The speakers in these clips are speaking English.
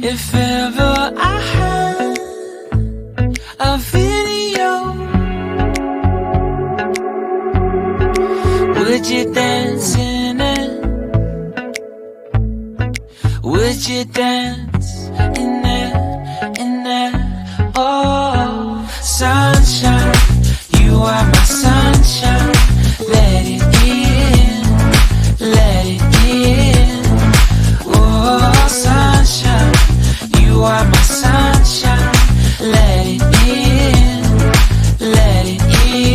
If ever I had a video, would you dance in it? Would you dance in it, in it? Oh, sunshine, you are my sunshine. Let it in, let it in. Oh, sunshine, you are my sunshine. Let it in, let it in.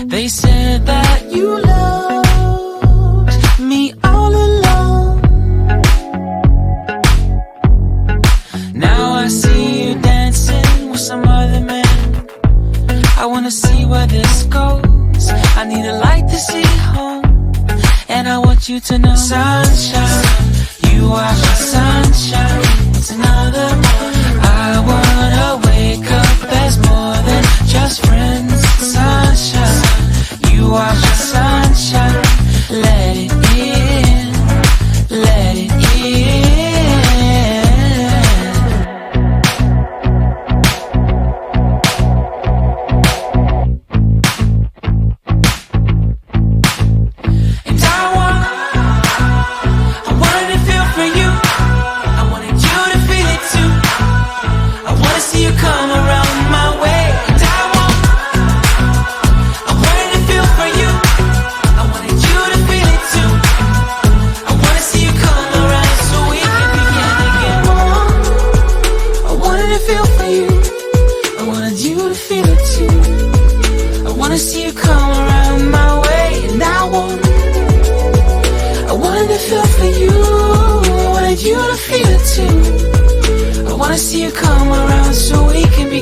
They said that you loved me all along. Now I see you dancing with some other man. I wanna see where this goes. I need a light to see home, and I want you to know, sunshine, you are my sunshine. It's another morning. I wanna wake up as more than just friends. Sunshine, you are my sunshine. Let it in, let it in. I wanna see you come around so we can be